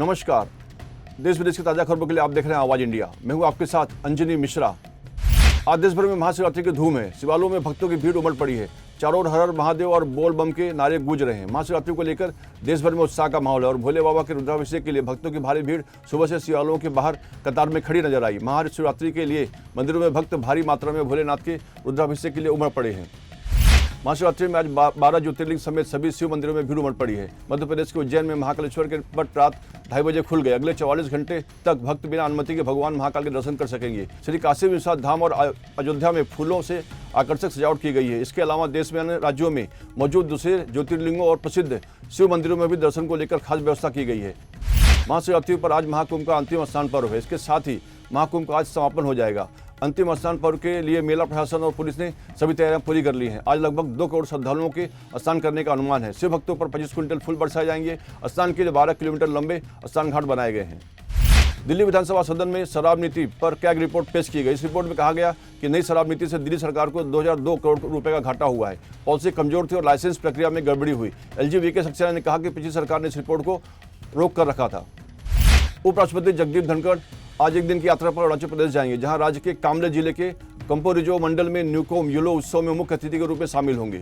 नमस्कार। देश विदेश की ताज़ा खबरों के लिए आप देख रहे हैं आवाज़ इंडिया। मैं हूं आपके साथ अंजनी मिश्रा। आज देश भर में महाशिवरात्रि की धूम है। शिवालयों में भक्तों की भीड़ उमड़ पड़ी है। चारों ओर हर हर महादेव और बोल बम के नारे गूंज रहे हैं। महाशिवरात्रि को लेकर देश भर में उत्साह का माहौल है और भोले बाबा के रुद्राभिषेक के लिए भक्तों की भारी भीड़ सुबह से शिवालयों के बाहर कतार में खड़ी नजर आई। महाशिवरात्रि के लिए मंदिरों में भक्त भारी मात्रा में भोलेनाथ के रुद्राभिषेक के लिए उमड़ पड़े हैं। महाशिवरात्रि में आज 12 ज्योतिर्लिंग समेत सभी शिव मंदिरों में भीड़ उमड़ पड़ी है। मध्य प्रदेश के उज्जैन में महाकालेश्वर के पट रात 2:30 बजे खुल गए। अगले 44 घंटे तक भक्त बिना अनुमति के भगवान महाकाल के दर्शन कर सकेंगे। श्री काशी विश्वनाथ धाम और अयोध्या में फूलों से आकर्षक सजावट की गई है। इसके अलावा देश में अन्य राज्यों में मौजूद दूसरे ज्योतिर्लिंगों और प्रसिद्ध शिव मंदिरों में भी दर्शन को लेकर खास व्यवस्था की गई है। महाशिवरात्रि पर आज महाकुंभ का अंतिम स्नान पर्व है। इसके साथ ही महाकुंभ का आज समापन हो जाएगा। अंतिम स्नान पर्व के लिए मेला प्रशासन और पुलिस ने सभी तैयारियां पूरी कर ली हैं। आज लगभग 2 करोड़ श्रद्धालुओं के स्नान करने का अनुमान है। शिव भक्तों पर 25 क्विंटल फूल बरसाए जाएंगे। स्नान के लिए 12 किलोमीटर लंबे स्नान घाट बनाए गए हैं। दिल्ली विधानसभा सदन में शराब नीति पर कैग रिपोर्ट पेश की गई। इस रिपोर्ट में कहा गया कि नई शराब नीति से दिल्ली सरकार को 2002 करोड़ रुपए का घाटा हुआ है। पॉलिसी कमजोर थी और लाइसेंस प्रक्रिया में गड़बड़ी हुई। LG-VK सक्सेना ने कहा कि पिछली सरकार ने इस रिपोर्ट को रोक कर रखा था। उपराष्ट्रपति जगदीप धनखड़ आज एक दिन की यात्रा पर अरुणाचल प्रदेश जाएंगे, जहां राज्य के कामले जिले के कंपोरिजो मंडल में न्यूकोम यूलो उत्सव में मुख्य अतिथि के रूप में शामिल होंगे।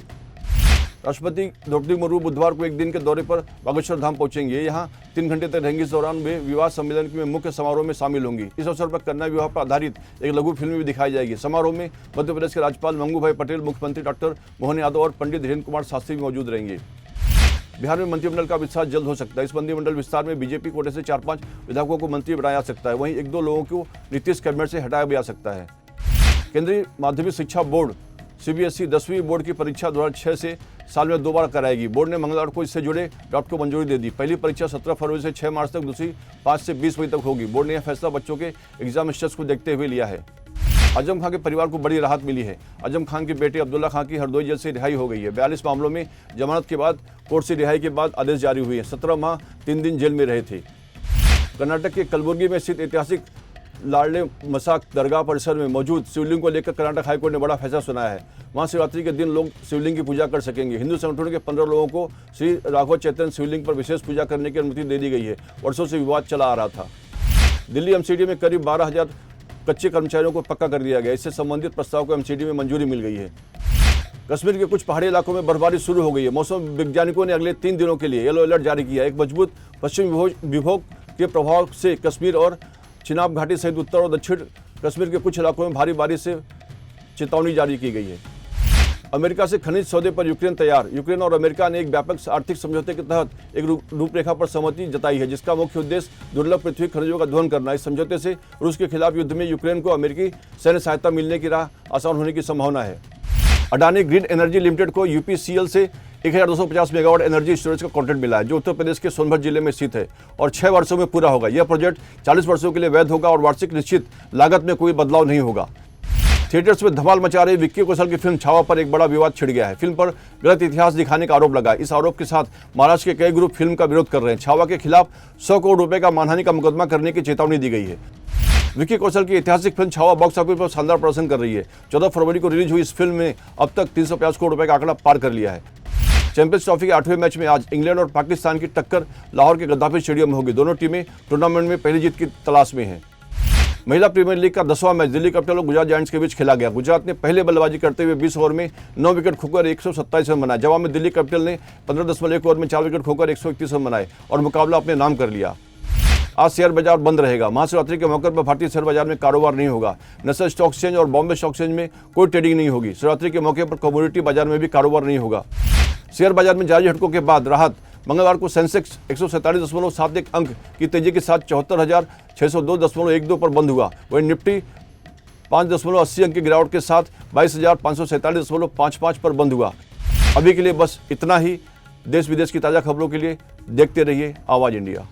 राष्ट्रपति द्रौपदी मुर्मू बुधवार को एक दिन के दौरे पर बागेश्वर धाम पहुंचेंगे। यहां 3 घंटे तक रहेंगे। इस दौरान वे विवाह सम्मेलन में मुख्य समारोह में शामिल होंगी। इस अवसर पर कन्या विवाह पर आधारित एक लघु फिल्म भी दिखाई जाएगी। समारोह में मध्य प्रदेश के राज्यपाल मंगू पटेल, मुख्यमंत्री डॉक्टर मोहन यादव और पंडित धीरेन्द्र कुमार शास्त्री भी मौजूद रहेंगे। बिहार में मंत्रिमंडल का विस्तार जल्द हो सकता है। इस मंत्रिमंडल विस्तार में बीजेपी कोटे से 4-5 विधायकों को मंत्री बनाया जा सकता है। वहीं 1-2 लोगों को नीतीश कैबिनेट से हटाया भी जा सकता है। केंद्रीय माध्यमिक शिक्षा बोर्ड CBSE 10वीं बोर्ड की परीक्षा 2006 से साल में 2 बार कराएगी। बोर्ड ने मंगलवार को इससे जुड़े ड्राफ्ट को मंजूरी दे दी। पहली परीक्षा 17 फरवरी से 6 मार्च तक, दूसरी 5 से 20 मई तक होगी। बोर्ड ने यह फैसला बच्चों के एग्जाम स्ट्रेस को देखते हुए लिया है। आजम खान के परिवार को बड़ी राहत मिली है। आजम खान के बेटे अब्दुल्ला खान की हरदोई जेल से रिहाई हो गई है। 42 मामलों में जमानत के बाद कोर्ट से रिहाई के बाद आदेश जारी हुए हैं। 17 माह 3 दिन जेल में रहे थे। कर्नाटक के कलबुर्गी में स्थित ऐतिहासिक लाडले मसाक दरगाह परिसर में मौजूद शिवलिंग को लेकर कर्नाटक हाईकोर्ट ने बड़ा फैसला सुनाया है। महाशिवरात्रि के दिन लोग शिवलिंग की पूजा कर सकेंगे। हिंदू संगठनों के 15 लोगों को श्री राघव चैतन्य शिवलिंग पर विशेष पूजा करने की अनुमति दे दी गई है। वर्षों से विवाद चला आ रहा था। दिल्ली MCD में करीब 12,000 कच्चे कर्मचारियों को पक्का कर दिया गया। इससे संबंधित प्रस्ताव को MCD में मंजूरी मिल गई है। कश्मीर के कुछ पहाड़ी इलाकों में बर्फबारी शुरू हो गई है। मौसम वैज्ञानिकों ने अगले 3 दिनों के लिए येलो अलर्ट जारी किया है। एक मजबूत पश्चिमी विभोग के प्रभाव से कश्मीर और चिनाब घाटी सहित उत्तर और दक्षिण कश्मीर के कुछ इलाकों में भारी बारिश से चेतावनी जारी की गई है। अमेरिका से खनिज सौदे पर यूक्रेन तैयार। यूक्रेन और अमेरिका ने एक व्यापक आर्थिक समझौते के तहत एक रूपरेखा पर सहमति जताई है, जिसका मुख्य उद्देश्य दुर्लभ पृथ्वी खनिजों का दोहन करना है। इस समझौते से रूस के खिलाफ युद्ध में यूक्रेन को अमेरिकी सैन्य सहायता मिलने की राह आसान होने की संभावना है। अडानी ग्रीन एनर्जी लिमिटेड को UPCL से 1250 मेगावाट एनर्जी स्टोरेज का कॉन्ट्रैक्ट मिला है, जो उत्तर प्रदेश के सोनभद्र जिले में स्थित है और 6 वर्षों में पूरा होगा। यह प्रोजेक्ट 40 वर्षों के लिए वैध होगा और वार्षिक निश्चित लागत में कोई बदलाव नहीं होगा। थिएटर्स में धमाल मचा रही विक्की कौशल की फिल्म छावा पर एक बड़ा विवाद छिड़ गया है। फिल्म पर गलत इतिहास दिखाने का आरोप लगा। इस आरोप के साथ महाराष्ट्र के कई ग्रुप फिल्म का विरोध कर रहे हैं। छावा के खिलाफ 100 करोड़ रुपए का मानहानि का मुकदमा करने की चेतावनी दी गई है। विक्की कौशल की ऐतिहासिक फिल्म छावा बॉक्स ऑफिस पर शानदार प्रदर्शन कर रही है। 14 फरवरी को रिलीज हुई इस फिल्म ने अब तक 350 करोड़ रुपए का आंकड़ा पार कर लिया है। चैंपियंस ट्रॉफी के 8वें मैच में आज इंग्लैंड और पाकिस्तान की टक्कर लाहौर के गद्दाफी स्टेडियम में होगी। दोनों टीमें टूर्नामेंट में पहली जीत की तलाश में हैं। महिला प्रीमियर लीग का 10वां मैच दिल्ली कैपिटल और गुजरात जायंट्स के बीच खेला गया। गुजरात ने पहले बल्लेबाजी करते हुए 20 ओवर में 9 विकेट खोकर 127 रन बनाए। जवाब में दिल्ली कैपिटल ने 15.1 ओवर में 4 विकेट खोकर 131 रन बनाए और मुकाबला अपने नाम कर लिया। आज शेयर बाजार बंद रहेगा। महाशिवरात्रि के मौके पर भारतीय शेयर बाजार में कारोबार नहीं होगा। नेशनल स्टॉक एक्सचेंज और बॉम्बे स्टॉक एक्सचेंज में कोई ट्रेडिंग नहीं होगी। शिवरात्रि के मौके पर कमोडिटी बाजार में भी कारोबार नहीं होगा। शेयर बाजार में जारी झटकों के बाद राहत। मंगलवार को सेंसेक्स 147.71 अंक की तेजी के साथ 74,602.12 पर बंद हुआ। वहीं निफ्टी 5.80 अंक की गिरावट के साथ 22,547.55 पर बंद हुआ। अभी के लिए बस इतना ही। देश विदेश की ताज़ा खबरों के लिए देखते रहिए आवाज़ इंडिया।